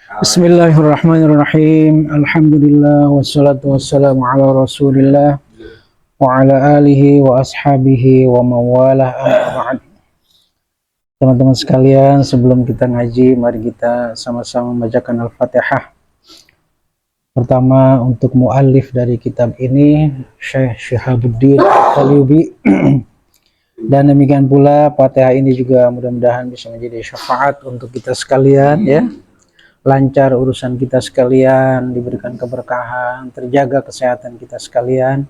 Bismillahirrahmanirrahim. Alhamdulillah wassalatu wassalamu ala Rasulillah wa ala alihi wa ashabihi wa mawalah amma ba'd. Teman-teman sekalian, sebelum kita ngaji, mari kita sama-sama membacakan Al-Fatihah. Pertama untuk muallif dari kitab ini, Syekh Syihabuddin Al-Qalyubi. Dan demikian pula Fatihah ini juga mudah-mudahan bisa menjadi syafaat untuk kita sekalian, ya. Lancar urusan kita sekalian, diberikan keberkahan, terjaga kesehatan kita sekalian.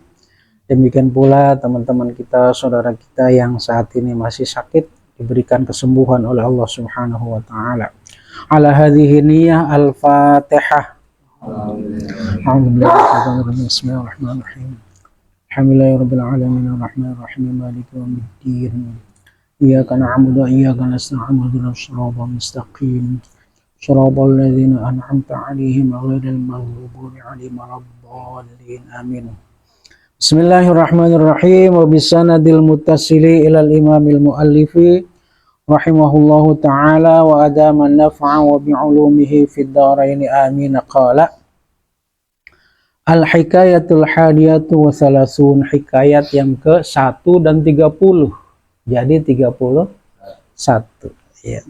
Demikian pula teman-teman kita, saudara kita yang saat ini masih sakit, diberikan kesembuhan oleh Allah Subhanahu wa taala. Ala hadhihi niyyah al-Fatihah. Bismillahirrahmanirrahim. Alhamdulillahirabbil alamin arrahmanir rahim maliki yaumiddin. Iyyaka na'budu wa iyyaka nasta'in ihdinas siratal mustaqim. Shiratal ladzina an'amta 'alaihim ghairil maghdubi 'alaihim waladdallin. Amin. Bismillahirrahmanirrahim. Wa bisanadil muttasili ilal imamil muallifi rahimahullahu ta'ala wa adama an-naf'a wa bi'ulumihi fid dharain amin. Qala al-hikayatul hadiyatu wa salasun, hikayat yang ke-1 dan 30. Jadi 31, ya.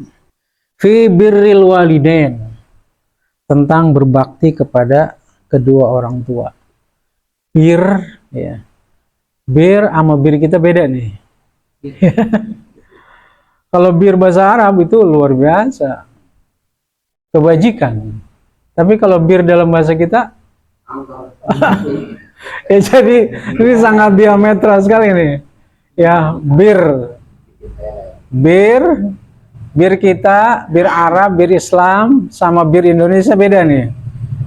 Fi birril walidain, tentang berbakti kepada kedua orang tua. Bir, ya. Bir sama bir kita beda nih. Kalau bir bahasa Arab itu luar biasa, kebajikan. Tapi kalau bir dalam bahasa kita ya, jadi ini sangat diametral sekali nih. Ya, bir kita, bir Arab, bir Islam, sama bir Indonesia beda nih.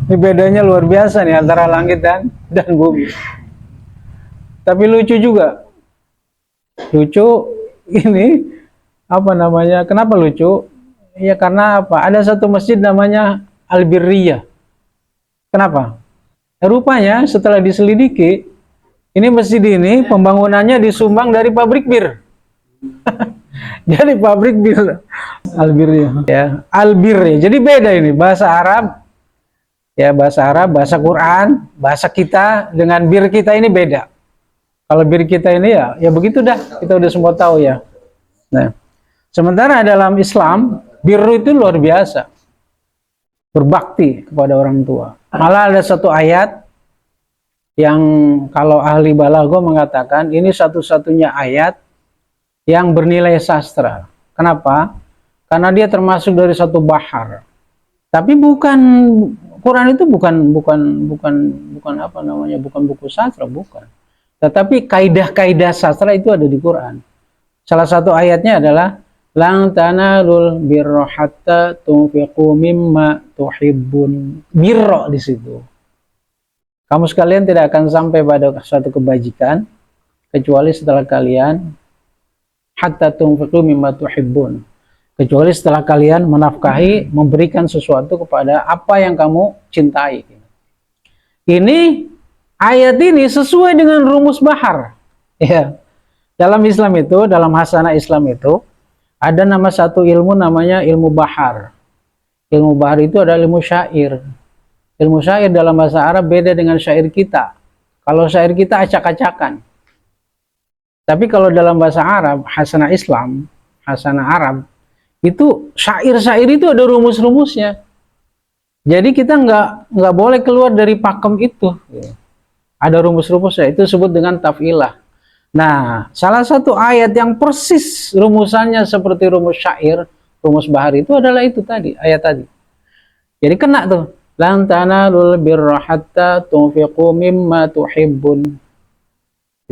Ini bedanya luar biasa nih antara langit dan bumi. Tapi lucu juga. Lucu ini apa namanya? Kenapa lucu? Ya karena apa? Ada satu masjid namanya Al-Birriyah. Kenapa? Rupanya setelah diselidiki, ini masjid ini pembangunannya disumbang dari pabrik bir. Jadi pabrik bir Albir, ya, Albir. Jadi beda ini bahasa Arab, ya, bahasa Arab, bahasa Quran, bahasa kita dengan bir kita ini beda. Kalau bir kita ini ya begitu dah, kita udah semua tahu ya. Nah, sementara dalam Islam bir itu luar biasa, berbakti kepada orang tua. Malah ada satu ayat yang kalau ahli balaghah mengatakan ini satu-satunya ayat yang bernilai sastra. Kenapa? Karena dia termasuk dari satu bahar. Tapi Quran itu bukan apa namanya? Bukan buku sastra, bukan. Tetapi kaidah-kaidah sastra itu ada di Quran. Salah satu ayatnya adalah lan tanalul birra hatta tunfiqu mimma tuhibbun. Birra di situ. Kamu sekalian tidak akan sampai pada suatu kebajikan kecuali setelah kalian hatta tunfiqu mimma tuhibbun, kecuali setelah kalian menafkahi, memberikan sesuatu kepada apa yang kamu cintai. Ini ayat ini sesuai dengan rumus bahar. Ya. Dalam Islam itu, dalam hasanah Islam itu ada nama satu ilmu namanya ilmu bahar. Ilmu bahar itu adalah ilmu syair. Ilmu syair dalam bahasa Arab beda dengan syair kita. Kalau syair kita acak-acakan. Tapi kalau dalam bahasa Arab, hasanah Islam, hasanah Arab, itu syair-syair itu ada rumus-rumusnya. Jadi kita nggak boleh keluar dari pakem itu. Ada rumus-rumusnya, itu disebut dengan taf'ilah. Nah, salah satu ayat yang persis rumusannya seperti rumus syair, rumus bahar itu adalah itu tadi, ayat tadi. Jadi kena tuh. Lan tanalul birra hatta tunfiqu mimma tuhibbun.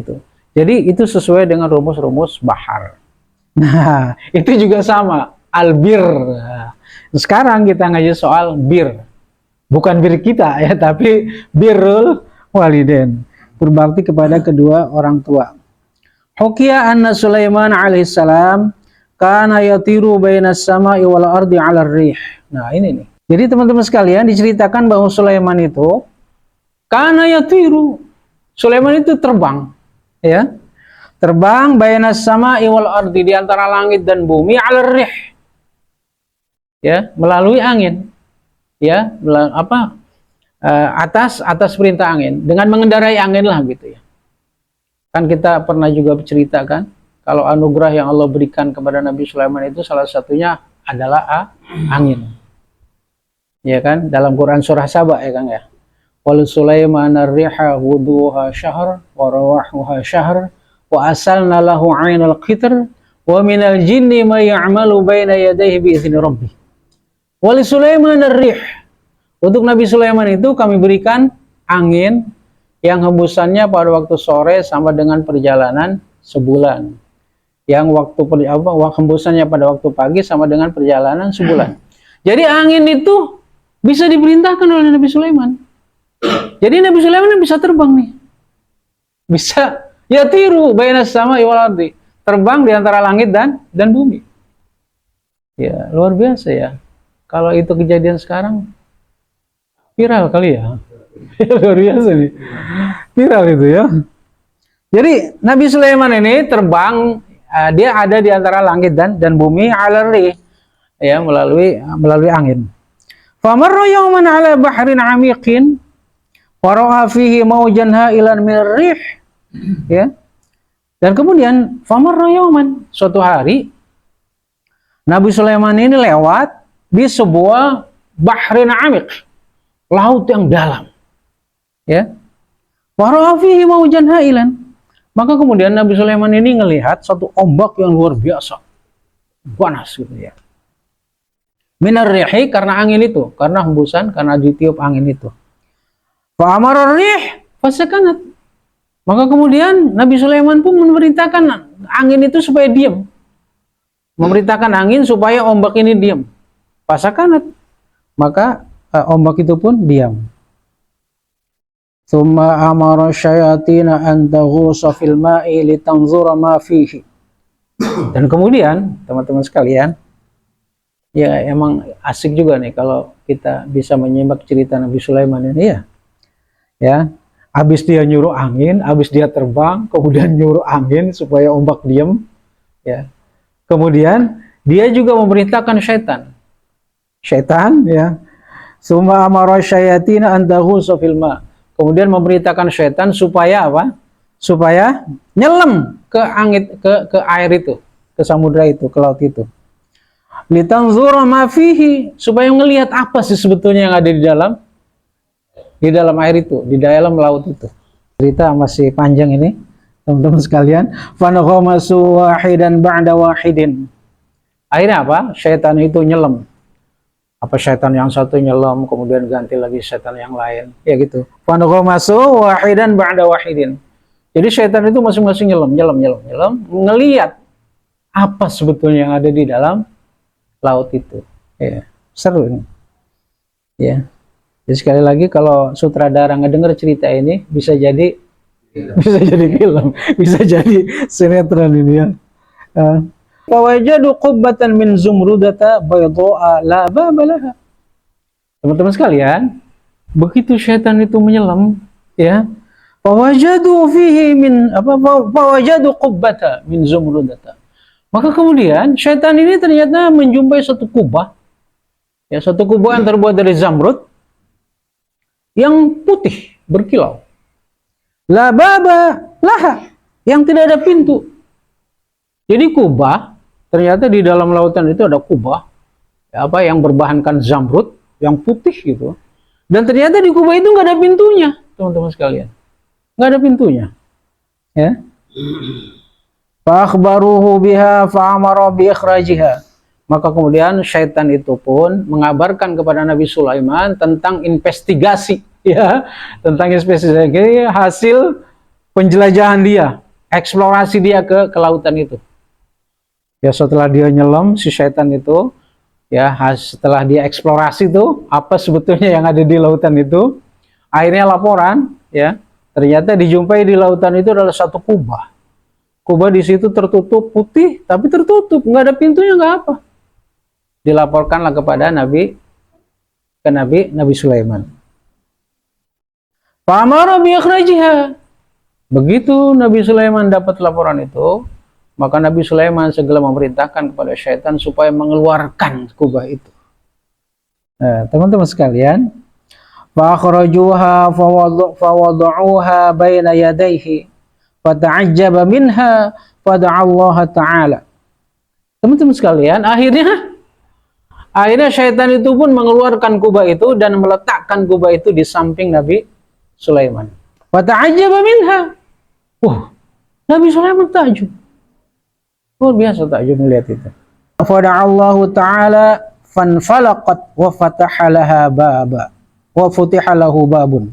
Gitu. Jadi itu sesuai dengan rumus-rumus bahar. Nah, itu juga sama, albir. Sekarang kita ngaji soal bir. Bukan bir kita ya, tapi birrul walidain. Berbakti kepada kedua orang tua. Hukiya anna Sulaiman alaihissalam kana yatiru bainas sama'i wal ardi 'ala rih. Nah, ini nih. Jadi teman-teman sekalian diceritakan bahwa Sulaiman itu kana yatiru. Sulaiman itu terbang. Ya, terbang bainas sama'i wal ardi, di antara langit dan bumi, 'ala rih, ya, melalui angin. ya, atas perintah angin, dengan mengendarai angin lah gitu ya. Kan kita pernah juga berceritakan kalau anugerah yang Allah berikan kepada Nabi Sulaiman itu salah satunya adalah angin. Ya kan, dalam Quran surah Saba ya Kang ya. Wal Sulaiman ar-riha wuduha syahr wa rawahuha syahr wa asalna lahu 'ainal qitr wa minal jinni may ya'malu baina yadayhi bi izni rabbih. Wal Sulaiman ar-rih. Untuk Nabi Sulaiman itu kami berikan angin yang hembusannya pada waktu sore sama dengan perjalanan sebulan. Yang hembusannya pada waktu pagi sama dengan perjalanan sebulan. Jadi angin itu bisa diperintahkan oleh Nabi Sulaiman. Jadi Nabi Sulaiman bisa terbang nih. Bisa yatiru bainas sama'i wal ardi. Terbang di antara langit dan bumi. Ya, luar biasa ya. Kalau itu kejadian sekarang viral kali ya. Luar biasa nih. Viral itu ya. Jadi Nabi Sulaiman ini terbang, dia ada di antara langit dan bumi alarri, ya, melalui angin. Famarra yawman ala bahrin amiqin wa ra'a fihi mawjan ha'ilan min ar-rih. Ya. Dan kemudian famarra yawman, suatu hari Nabi Sulaiman ini lewat di sebuah bahrin amiq, laut yang dalam. Ya. Wa ra'a fihi mawjan ha'ilan. Maka kemudian Nabi Sulaiman ini melihat satu ombak yang luar biasa. Panas gitu ya. Minar rihi, karena angin itu, karena hembusan, karena ditiup angin itu. Fa amara rih fasakanat. Maka kemudian Nabi Sulaiman pun memerintahkan angin itu supaya diam. Memerintahkan angin supaya ombak ini diam. Fasakanat. Maka ombak itu pun diam. Tsumma amara syayatina an taghusa fil ma'i litanzura ma fihi. Dan kemudian, teman-teman sekalian, ya emang asik juga nih kalau kita bisa menyimak cerita Nabi Sulaiman ini ya. Ya, habis dia nyuruh angin, habis dia terbang, kemudian nyuruh angin supaya ombak diam, ya. Kemudian dia juga memerintahkan syaitan. Syaitan ya. Summa amara syayatina an taghusa fil ma'. Kemudian memerintahkan syaitan supaya apa? Supaya nyelam ke angin, ke air itu, ke samudra itu, ke laut itu. Litanzura ma fihi, supaya ngelihat apa sih sebetulnya yang ada di dalam air itu, di dalam laut itu. Cerita masih panjang ini, teman-teman sekalian. Fanaghasu wahidan ba'da wahidin. Akhirnya apa? Syaitan itu nyelam. Apa syaitan yang satu nyelam, kemudian ganti lagi syaitan yang lain, ya gitu. Fanaghasu wahidan ba'da wahidin. Jadi syaitan itu masing-masing nyelam, ngelihat apa sebetulnya yang ada di dalam laut itu. Ya, seru ini. Ya. Jadi sekali lagi kalau sutradara ngedenger cerita ini bisa jadi film, bisa jadi sinetron ini ya. Fawajadu qubbatan min zumrudata bayda'a la baba laha. Teman-teman sekalian, begitu syaitan itu menyelam, ya. Fawajadu fihi min fawajadu qubbata min zumrudata. Maka kemudian syaitan ini ternyata menjumpai satu kubah, ya, satu kubah yang terbuat dari zamrud yang putih berkilau. La baba laha, yang tidak ada pintu. Jadi kubah, ternyata di dalam lautan itu ada kubah, ya, apa yang berbahankan zamrud yang putih gitu. Dan ternyata di kubah itu nggak ada pintunya, teman-teman sekalian. Nggak ada pintunya. Ya. Fa'akhbaruhu biha fa'amara bi ikhrajiha. Maka kemudian syaitan itu pun mengabarkan kepada Nabi Sulaiman tentang investigasi, ya, tentang investigasi hasil penjelajahan dia, eksplorasi dia ke lautan itu. Ya, setelah dia nyelam si syaitan itu, ya, setelah dia eksplorasi itu apa sebetulnya yang ada di lautan itu, akhirnya laporan, ya, ternyata dijumpai di lautan itu adalah satu kubah. Kubah di situ tertutup putih, tapi tertutup, nggak ada pintunya, nggak apa. Dilaporkanlah kepada Nabi Sulaiman. Fa'amara bi ikhrajiha. Begitu Nabi Sulaiman dapat laporan itu, maka Nabi Sulaiman segera memerintahkan kepada syaitan supaya mengeluarkan kubah itu. Teman-teman sekalian, fa akhrajuha fawada'uha baina yadayhi fata'ajjaba minha fada'a Allah Ta'ala. Teman-teman sekalian, akhirnya syaitan itu pun mengeluarkan kubah itu dan meletakkan kubah itu di samping Nabi Sulaiman. Fata'ajjaba minha. Nabi Sulaiman takjub. Luar biasa takjub melihat itu. Fada'a Allah Ta'ala fanfalaqat wa fataha laha baba wa futiha lahu babun.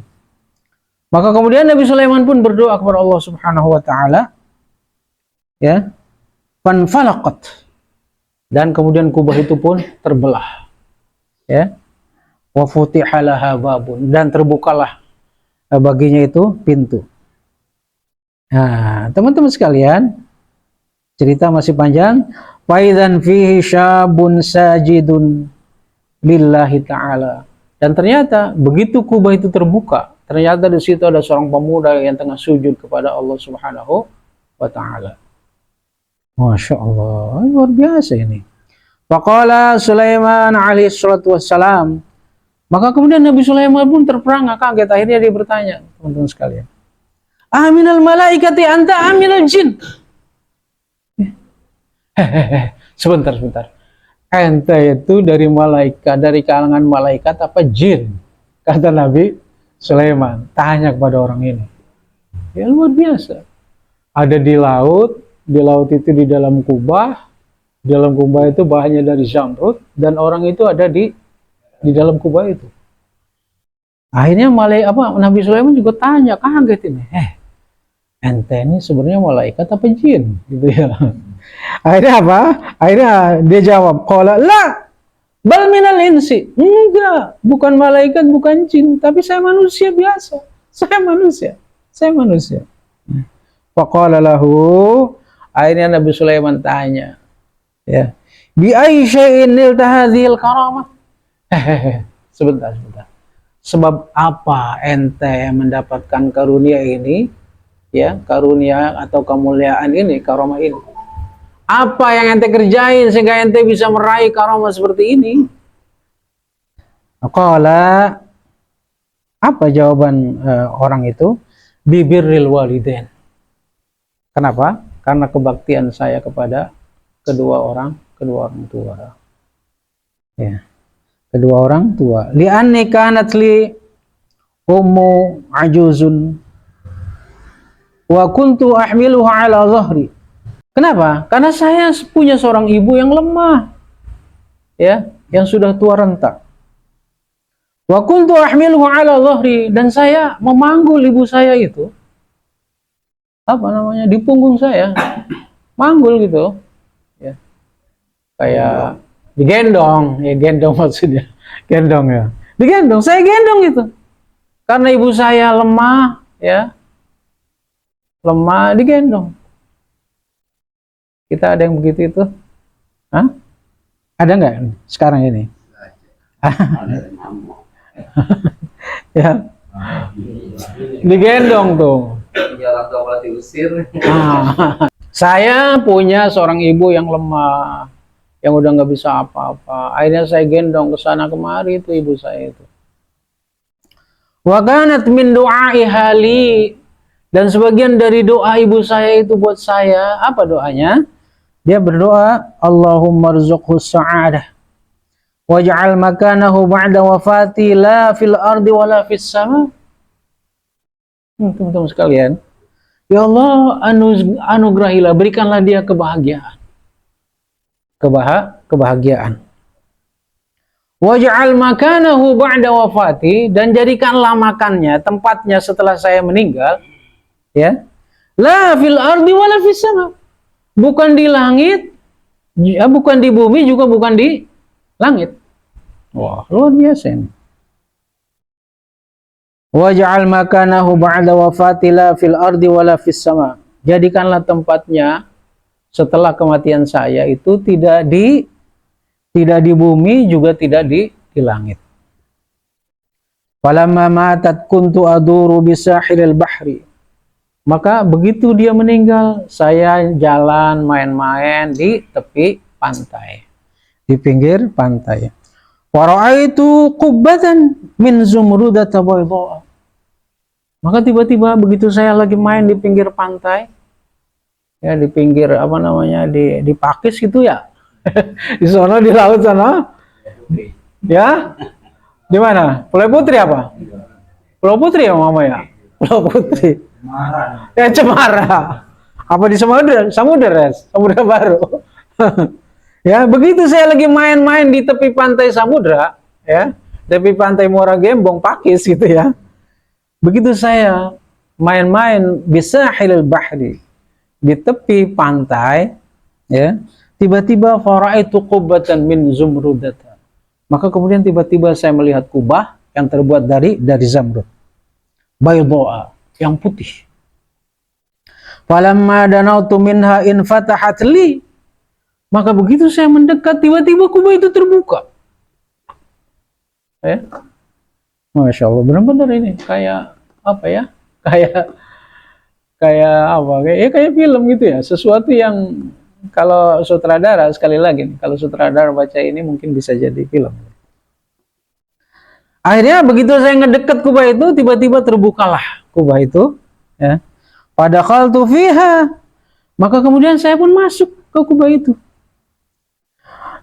Maka kemudian Nabi Sulaiman pun berdoa kepada Allah Subhanahu wa taala, ya. Fanfalaqat. Dan kemudian kubah itu pun terbelah. Ya. Wa futiha laha babun, dan terbukalah baginya itu pintu. Nah, teman-teman sekalian, cerita masih panjang. Faidan fihi syabun sajidun lillahi ta'ala. Dan ternyata begitu kubah itu terbuka, ternyata di situ ada seorang pemuda yang tengah sujud kepada Allah Subhanahu wa taala. Masya Allah, luar biasa ini. Faqala Sulaiman alaihi salatu wassalam. Maka kemudian Nabi Sulaiman pun terperangah kaget. Akhirnya dia bertanya, teman-teman sekalian, aminal malaikati anta aminal jin? Sebentar. Ente itu dari malaikat, dari kalangan malaikat apa jin? Kata Nabi Sulaiman, tanya kepada orang ini. Ya luar biasa. Ada di laut itu di dalam kubah itu bahannya dari zamrud, dan orang itu ada di dalam kubah itu. Akhirnya Nabi Sulaiman juga tanya, kaget ini. Ente ini sebenarnya malaikat apa jin? Gitu ya. Akhirnya apa? Akhirnya dia jawab, qala la bal minal insi. Enggak, bukan malaikat, bukan jin, tapi saya manusia biasa. Saya manusia. Faqala lahu, akhirnya Nabi Sulaiman tanya, ya, bi ayyi syai'in nilta hadhil karamah? Sebentar. Sebab apa ente mendapatkan karunia ini? Ya, karunia atau kemuliaan ini, karamah ini. Apa yang ente kerjain sehingga ente bisa meraih karamah seperti ini? Qala, apa jawaban orang itu? Bibirril walidain. Kenapa? Karena kebaktian saya kepada kedua orang tua. Ya. Kedua orang tua. Li'anni kanat li ummu ajuzun wa kuntu ahmiluha ala dhahri. Kenapa? Karena saya punya seorang ibu yang lemah, ya, yang sudah tua renta. Wa kuntu ahmiluhu ala dhahri, dan saya memanggul ibu saya itu, di punggung saya, manggul gitu, ya, kayak digendong, ya gendong maksudnya, gendong ya, digendong, saya gendong gitu, karena ibu saya lemah, ya, digendong. Kita ada yang begitu itu? Hah? Ada nggak sekarang ini? Ya, digendong tuh. Saya punya seorang ibu yang lemah, yang udah nggak bisa apa-apa. Akhirnya saya gendong ke sana kemari itu ibu saya itu. Wa kanat min du'aiha li, dan sebagian dari doa ibu saya itu buat saya, apa doanya? Dia berdoa, Allahumma rzuqhu sa'adah waj'al makanahu ba'da wafati la fil ardi wa la fis sama. Teman-teman sekalian, ya Allah, anugerahilah, berikanlah dia kebahagiaan. Kebahagiaan. Waj'al makanahu ba'da wafati, dan jadikanlah makannya, tempatnya setelah saya meninggal, ya, la fil ardi wa la fis sama. Bukan di langit, ya, bukan di bumi, juga bukan di langit. Wah, luar biasa ini. Waj'al makanahu ba'da wafati la fil ardi wa la fis sama. Jadikanlah tempatnya setelah kematian saya itu tidak di bumi, juga tidak di langit. Falamma matat kuntu aduru bisahilil bahri. Maka begitu dia meninggal, saya jalan main-main di tepi pantai, di pinggir pantai. Wa ra'aitu qubbatan min zumrudata bayda. Maka tiba-tiba begitu saya lagi main di pinggir pantai, ya di pinggir apa namanya di Pakis gitu ya, di sana di laut sana, ya di mana? Pulau Putri apa? Pulau Putri ya mama ya, Pulau Putri. Ya Cemara. Apa di Samudra? Samudra Baru. Ya begitu saya lagi main-main di tepi pantai Samudra, ya tepi pantai Muara Gembong Pakis gitu ya. Begitu saya main-main bisa hilal bahri di tepi pantai, ya tiba-tiba faraitu qubbatan min zumrudata. Maka kemudian tiba-tiba saya melihat kubah yang terbuat dari zamrud, bayda, yang putih. Falamma danautu minha in fatahat li. Maka begitu saya mendekat, tiba-tiba kubah itu terbuka. Ya. Masya Allah, benar-benar ini kayak apa ya? Kayak apa? Kayak film gitu ya. Sesuatu yang kalau sutradara, sekali lagi nih, kalau sutradara baca ini mungkin bisa jadi film. Akhirnya begitu saya ngedekat kubah itu, tiba-tiba terbukalah kubah itu, ya. Padakhaltu fiha. Maka kemudian saya pun masuk ke kubah itu.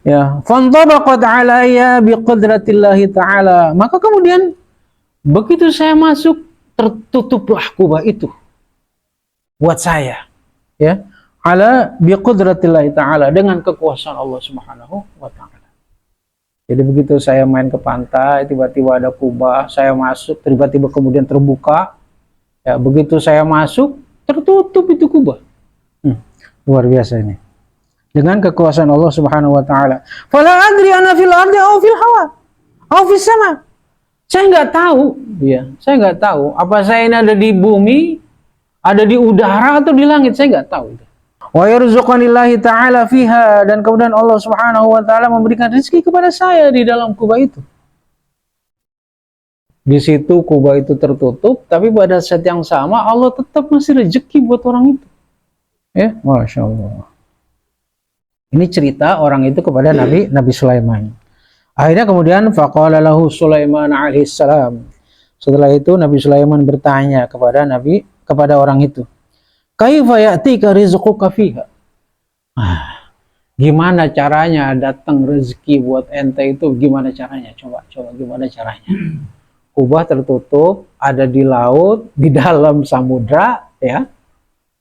Ya, fantabaqat alayya biqudratillahi ta'ala. Maka kemudian begitu saya masuk, tertutuplah kubah itu buat saya, ya, ala biqudratillahi ta'ala, dengan kekuasaan Allah Subhanahu wa taala. Jadi begitu saya main ke pantai, tiba-tiba ada kubah, saya masuk, tiba-tiba kemudian terbuka. Ya, begitu saya masuk, tertutup itu kubah. Luar biasa ini. Dengan kekuasaan Allah Subhanahu wa taala. Fala adri ana fil ardi aw fil hawa aw fis sama. Saya nggak tahu, ya. Saya nggak tahu apa saya ini ada di bumi, ada di udara atau di langit, saya nggak tahu. Wa yarzuqanillahi ta'ala fiha, dan kemudian Allah Subhanahu wa taala memberikan rezeki kepada saya di dalam kubah itu. Di situ kubah itu tertutup, tapi pada saat yang sama Allah tetap masih rezeki buat orang itu. Ya, Masya Allah. Ini cerita orang itu kepada Nabi Sulaiman. Akhirnya kemudian faqala lahu Sulaiman alaihissalam. Setelah itu Nabi Sulaiman bertanya kepada orang itu, kaifa ya'tika rizquka fiha? Gimana caranya datang rezeki buat ente itu? Gimana caranya? Coba gimana caranya? Kubah tertutup, ada di laut, di dalam samudra, ya.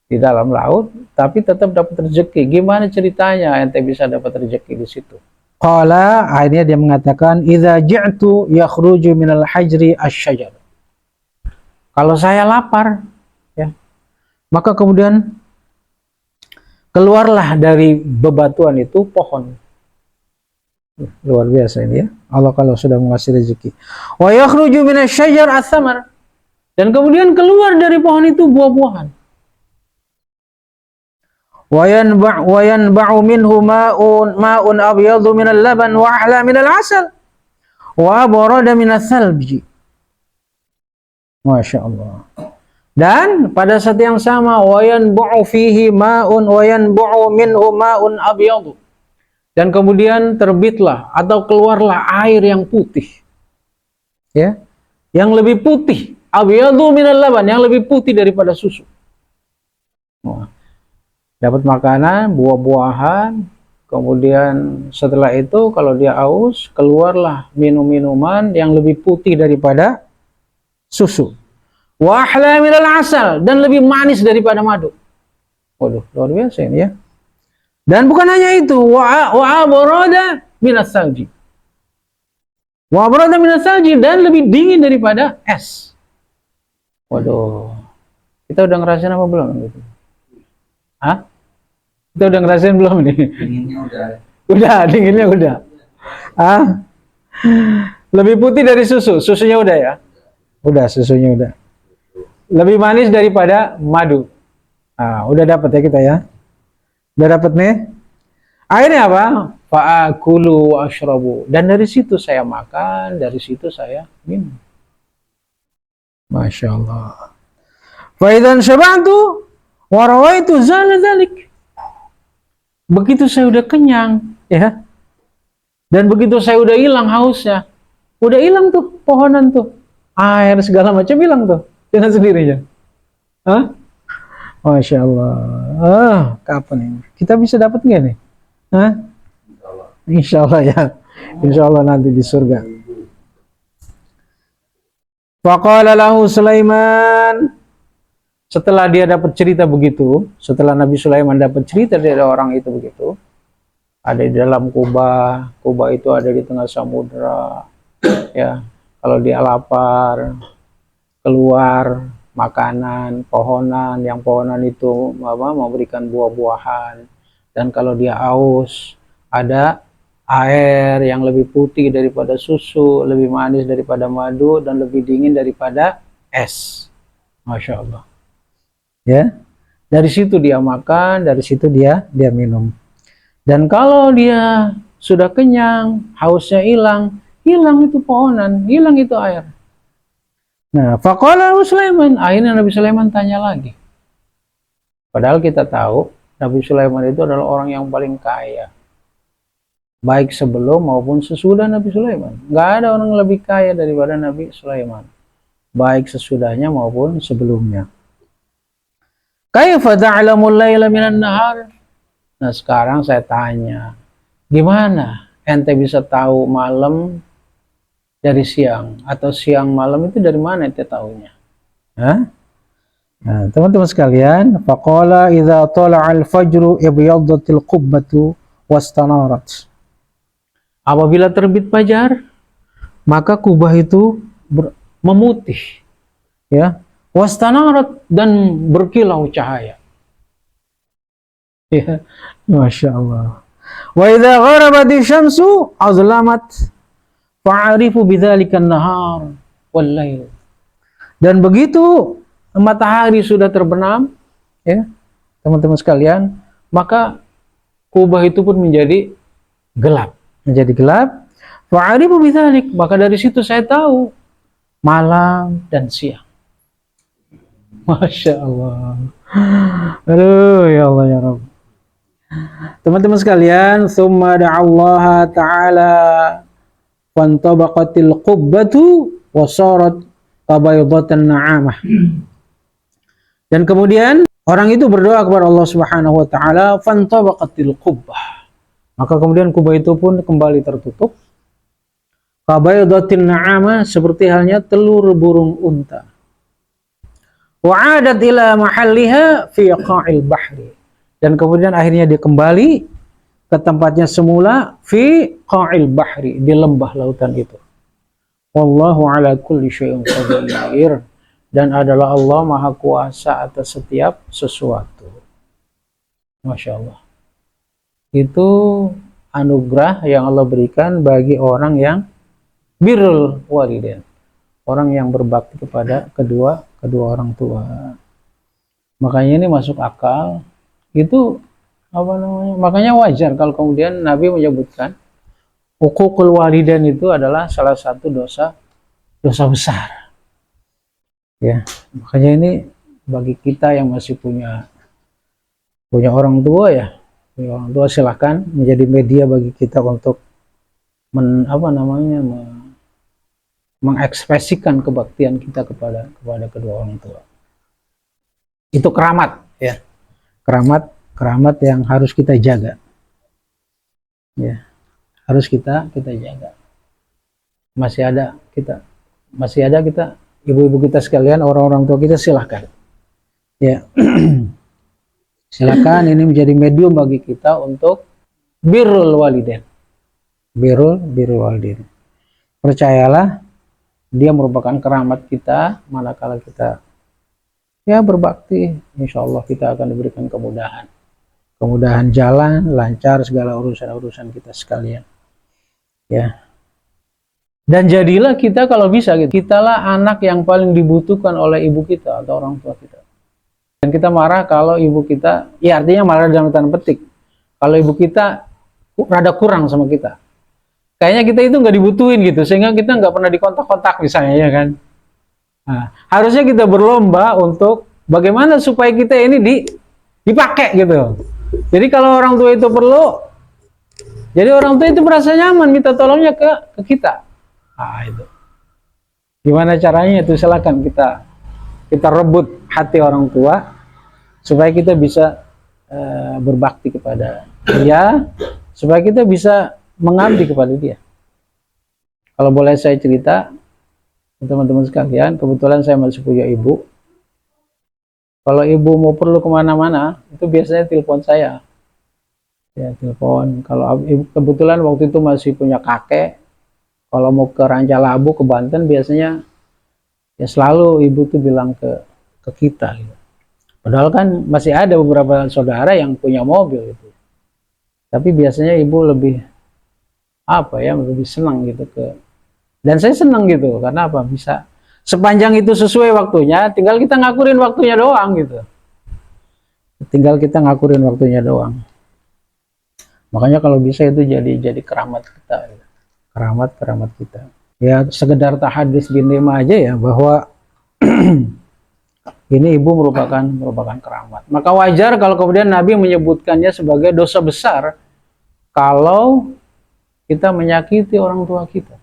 Di dalam laut, tapi tetap dapat rezeki. Gimana ceritanya ente bisa dapat rezeki di situ? Qala, akhirnya dia mengatakan, idza ji'tu yakhruju minal hajri asy-syajar. Kalau saya lapar, ya, maka kemudian keluarlah dari bebatuan itu pohon. Luar biasa ini ya. Allah kalau sudah mengasih rezeki. Wa yakhruju minasy-syajar ats-tsamar. Dan kemudian keluar dari pohon itu buah-buahan. Wa yanba'u minhu ma'un abyadu minal laban wa ahla minal 'asal wa barada minas salji. Masya Allah. Dan pada saat yang sama wa yanba'u fihi ma'un wa yanba'u minhu ma'un abyadu. Dan kemudian terbitlah atau keluarlah air yang putih. Ya. Yang lebih putih, abyadu minal laban, yang lebih putih daripada susu. Wah. Dapat makanan, buah-buahan, kemudian setelah itu kalau dia haus, keluarlah minum-minuman yang lebih putih daripada susu. Wa ahla minal 'asal, dan lebih manis daripada madu. Waduh, luar biasa ini ya. Dan bukan hanya itu, wa abrada minas salji. Wa abrada minas salji, dan lebih dingin daripada es. Waduh. Kita udah ngerasain apa belum gitu? Hah? Kita udah ngerasain belum nih? Dinginnya udah. Udah, dinginnya udah. Ah? Lebih putih dari susu. Susunya udah ya? Udah, susunya udah. Lebih manis daripada madu. Ah, udah dapat ya kita ya? Udah dapat nih? Akhirnya apa? Fa'akulu wa ashrabu. Dan dari situ saya makan, dari situ saya minum. Masya Allah. Faidan syaba'tu warawai itu zala zalik. Begitu saya udah kenyang, ya, Dan begitu saya udah hilang hausnya, udah hilang tuh pohonan tuh, air segala macam hilang tuh dengan sendirinya. Hah? Masya Allah. Kapan ini? Kita bisa dapat nggak nih? Hah? Insya Allah ya. Insya Allah nanti di surga. Faqala lahu Sulaiman. Setelah dia dapat cerita begitu, setelah Nabi Sulaiman dapat cerita dari orang itu begitu, ada di dalam kubah, kubah itu ada di tengah samudra, ya. Kalau dia lapar, keluar makanan, pohonan, yang pohonan itu memberikan buah-buahan, dan kalau dia haus, ada air yang lebih putih daripada susu, lebih manis daripada madu, dan lebih dingin daripada es. Masya Allah. Ya, dari situ dia makan, dari situ dia minum. Dan kalau dia sudah kenyang, hausnya hilang, hilang itu pohonan, hilang itu air. Nah, faqala Sulaiman, akhirnya Nabi Sulaiman tanya lagi. Padahal kita tahu Nabi Sulaiman itu adalah orang yang paling kaya, baik sebelum maupun sesudah Nabi Sulaiman. Nggak ada orang lebih kaya daripada Nabi Sulaiman, baik sesudahnya maupun sebelumnya. Kaifa ta'lamul laila minan nahar? Nah, sekarang saya tanya, gimana ente bisa tahu malam dari siang, atau siang malam itu dari mana ente tahunya? Hah? Nah, teman-teman sekalian, faqala idza tala'al fajru ibyaddatil qubbatu wastanarat. Apabila terbit fajar, maka kubah itu memutih, ya. Wastanarat, dan berkilau cahaya. Ya, Masya Allah. Wa idza gharabatis syamsu azlamat fa'arifu bidzalika an-nahar wal lail. Dan begitu matahari sudah terbenam, ya, teman-teman sekalian, maka kubah itu pun menjadi gelap, Fa'arifu bidzalik, maka dari situ saya tahu malam dan siang. Masya Allah. Aduh, ya Allah ya Rabb. Teman-teman sekalian, summa da'allaha ta'ala fantabaqatil qubbatu wasarat kabaydatan na'amah. Dan kemudian orang itu berdoa kepada Allah Subhanahu wa taala, fantabaqatil qubbah. Maka kemudian kubah itu pun kembali tertutup. Kabaydatin na'amah, seperti halnya telur burung unta. Wa'adat ila mahalliha fi qa'il bahri. Dan kemudian akhirnya dia kembali ke tempatnya semula fi qa'il bahri, di lembah lautan itu. Wallahu ala kulli syai'in qadir. Dan adalah Allah Maha Kuasa atas setiap sesuatu. Masya Allah. Itu anugerah yang Allah berikan bagi orang yang birrul walidain, orang yang berbakti kepada kedua orang tua. Makanya ini masuk akal. Itu apa namanya? Makanya wajar kalau kemudian Nabi menyebutkan uququl walidain itu adalah salah satu dosa besar. Ya, makanya ini bagi kita yang masih punya orang tua, ya, punya orang tua, silahkan menjadi media bagi kita untuk mengekspresikan kebaktian kita kepada kedua orang tua. Itu keramat, ya, keramat yang harus kita jaga, ya, harus kita jaga. Masih ada kita ibu-ibu kita sekalian, orang-orang tua kita, silahkan, ya. Silakan, ini menjadi medium bagi kita untuk birrul walidain. Birrul walidain. Percayalah, dia merupakan keramat kita manakala kita ya berbakti. Insya Allah kita akan diberikan kemudahan jalan, lancar segala urusan kita sekalian, ya. Dan jadilah kita, kalau bisa, kitalah anak yang paling dibutuhkan oleh ibu kita atau orang tua kita. Dan kita marah kalau ibu kita, ya artinya marah dalam tanda petik, kalau ibu kita rada kurang sama kita. Kayaknya kita itu nggak dibutuhin gitu, sehingga kita nggak pernah dikontak-kontak misalnya, ya kan. Nah, harusnya kita berlomba untuk bagaimana supaya kita ini dipakai gitu. Jadi kalau orang tua itu perlu, Jadi orang tua itu merasa nyaman minta tolongnya ke kita. Nah, itu. Gimana caranya itu silakan kita rebut hati orang tua supaya kita bisa berbakti kepada dia, supaya kita bisa mengabdi kepada dia. Kalau boleh saya cerita, teman-teman sekalian, kebetulan saya masih punya ibu. Kalau ibu mau perlu kemana-mana, itu biasanya telepon saya. Ya, telepon. Kalau ibu, kebetulan waktu itu masih punya kakek, kalau mau ke Rancalabu, ke Banten, biasanya ya selalu ibu tuh bilang ke kita. Gitu. Padahal kan masih ada beberapa saudara yang punya mobil gitu. Tapi biasanya ibu lebih apa ya, lebih senang gitu dan saya senang gitu karena apa, bisa sepanjang itu sesuai waktunya, tinggal kita ngakurin waktunya doang gitu. Tinggal kita ngakurin waktunya doang. Makanya kalau bisa itu jadi keramat kita. Gitu. Keramat kita. Ya sekedar tahadus bin nikmah aja ya bahwa ini ibu merupakan keramat. Maka wajar kalau kemudian Nabi menyebutkannya sebagai dosa besar kalau kita menyakiti orang tua kita.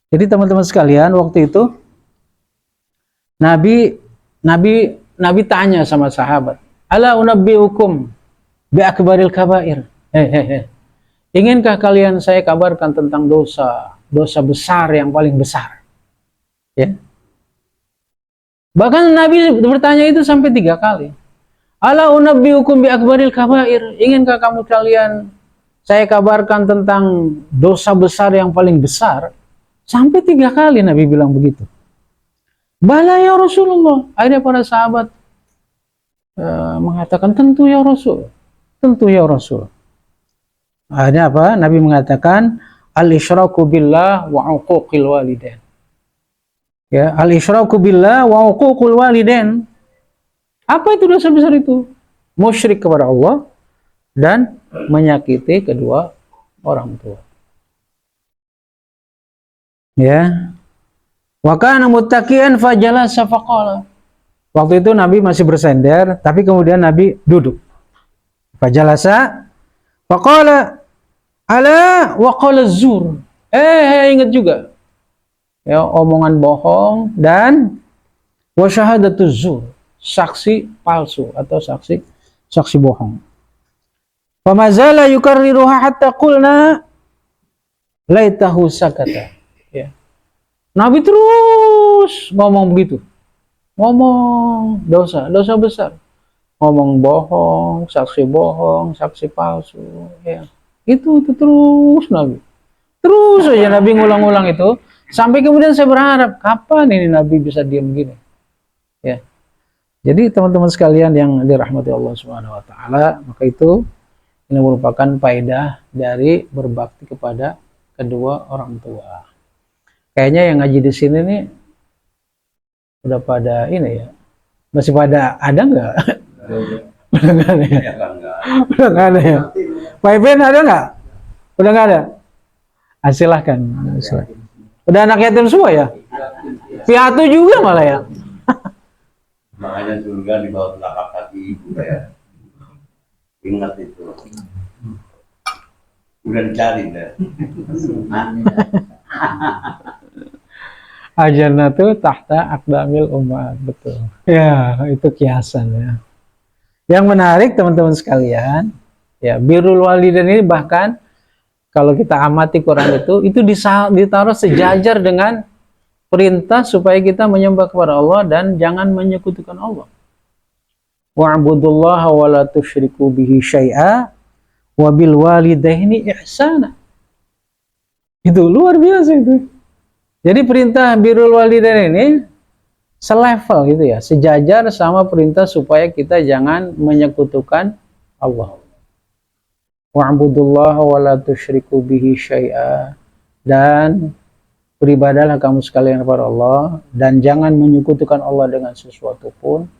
Jadi teman-teman sekalian, waktu itu Nabi tanya sama sahabat, "Ala unabbiukum bi akbaril kabair?" Inginkah kalian saya kabarkan tentang dosa besar yang paling besar? Ya. Bahkan Nabi bertanya itu sampai 3 kali. "Ala unabbiukum bi akbaril kabair?" Inginkah kalian saya kabarkan tentang dosa besar yang paling besar? Sampai 3 kali Nabi bilang begitu. Bala ya Rasulullah. Akhirnya para sahabat mengatakan, tentu ya Rasul. Tentu ya Rasul. Akhirnya apa? Nabi mengatakan, al-isyraku billah wa uquqil walidain. Ya, al-isyraku billah wa uquqil walidain. Apa itu dosa besar itu? Musyrik kepada Allah dan menyakiti kedua orang tua. Ya. Wa kana muttaqian fajalasa faqala. Waktu itu Nabi masih bersender, tapi kemudian Nabi duduk. Fajalasa faqala ala wa qala zur. Ingat juga. Ya, omongan bohong dan wa syahadatuz zur, saksi palsu atau saksi bohong. Fa mazala yukarriruha hatta qulna laitahu sakata. Ya. Nabi terus ngomong begitu, ngomong dosa besar, ngomong bohong, saksi palsu, ya itu terus Nabi, terus aja Nabi ngulang-ngulang itu, sampai kemudian saya berharap kapan ini Nabi bisa diam gini, ya. Jadi teman-teman sekalian yang dirahmati Allah Subhanahu Wa Taala, maka itu ini merupakan faedah dari berbakti kepada kedua orang tua. Kayaknya yang ngaji di sini nih udah pada ini ya, masih pada ada nggak? Udah nggak ada ya? Udah nggak ada ya? Pak Iben ada nggak? Udah nggak ada? Silahkan. Udah anak yatim semua ya? Piatu juga malah ya? Makanya surga di bawah telapak kaki ibu ya. Ingat itu. Udah dicari deh. Ajannatu tahta aqdamil ummat, betul. Ya, itu kiasan ya. Yang menarik teman-teman sekalian, ya birrul walidain ini bahkan kalau kita amati Quran itu ditaruh sejajar dengan perintah supaya kita menyembah kepada Allah dan jangan menyekutukan Allah. Wa'budullaha wa la tusyriku bihi syai'a wa bil walidaini ihsana. Itu luar biasa itu. Jadi perintah birrul walidain ini selevel gitu ya, sejajar sama perintah supaya kita jangan menyekutukan Allah. Wa'budullaha wa la tusyriku bihi syai'a, dan beribadahlah kamu sekalian kepada Allah dan jangan menyekutukan Allah dengan sesuatu pun.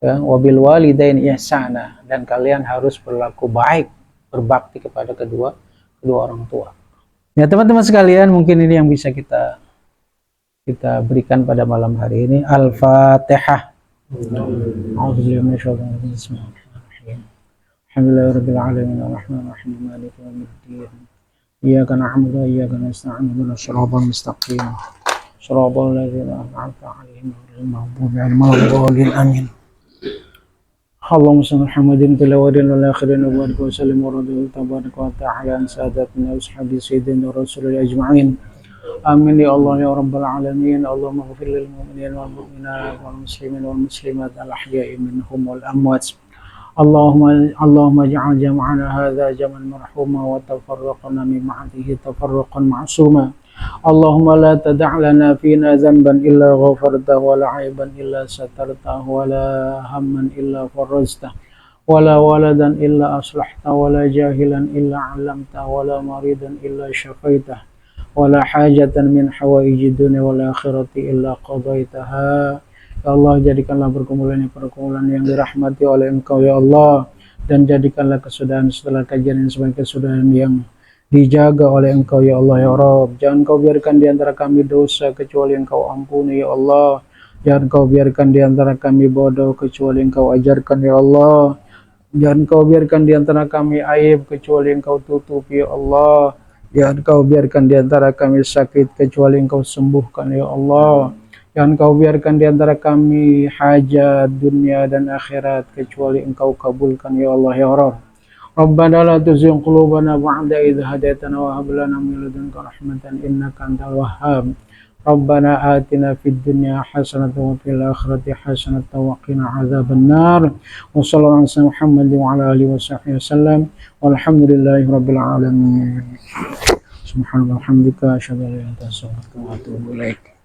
Ya, wabil walidain ihsana, dan kalian harus berlaku baik, berbakti kepada kedua orang tua. Ya teman-teman sekalian, mungkin ini yang bisa kita berikan pada malam hari ini. Al-Fatihah. Alhamdulillahi rabbil alamin arrahmanir rahim maliki yaumiddin. Iyyaka na'budu wa iyyaka nasta'in ihdinas siratal mustaqim. Shiratal ladzina an'amta 'alaihim ghairil maghdubi 'alaihim waladdallin amin. Allahumma salli ala Muhammadin fil awwalin wal akhirin wa barik wa sallim wa radiyallahu tabaraka wa ta'ala an sadatina wa ashabi sayyidina rasulil ajma'in. Amin ya Allah ya rabbal alamin. Allahumma ighfir lil mu'minin wal mu'minat wal muslimin wal muslimat al ahya'i minhum wal amwat. Allahumma ij'al jam'ana hadza jam'an marhuma wa tafarraqna min ba'dihi tafarruqan ma'suma. Allahumma la tada' lana fina dhanban illa ghafartahu wa la 'aiban illa satartahu wa la hamman illa farajtahu wa la waladan illa aslahtahu wa la jahilan illa 'allamtahu wa la maridan illa shafaitahu wa la hajatan min hawaiji dunya wal akhirati illa qadaitaha. Ya Allah, jadikanlah perkumpulan yang dirahmati oleh Engkau ya Allah, dan jadikanlah kesudahan setelah kajian ini sebagai kesudahan yang dijaga oleh Engkau ya Allah ya Rabb. Jangan Kau biarkan di antara kami dosa kecuali Engkau ampuni ya Allah. Jangan Kau biarkan di antara kami bodoh kecuali Engkau ajarkan ya Allah. Jangan Kau biarkan di antara kami aib kecuali Engkau tutupi ya Allah. Jangan Kau biarkan di antara kami sakit kecuali Engkau sembuhkan ya Allah. Jangan Kau biarkan di antara kami hajat dunia dan akhirat kecuali Engkau kabulkan ya Allah ya Rabb. Rabbana la tuzigh qulubana ba'da idh hadaitana wa hab lana min ladunka rahmatan innaka antal wahhab. Rabbana atina fid dunya hasanatan wa fil akhirati hasanatan wa qina adzabannar. Wa sallallahu ala Muhammadin wa ala alihi wa sahbihi wasallam. Walhamdulillahi rabbil alamin. Subhanallah hamdika asyhadu an la ilaha illa anta astaghfiruka wa atubu ilaik.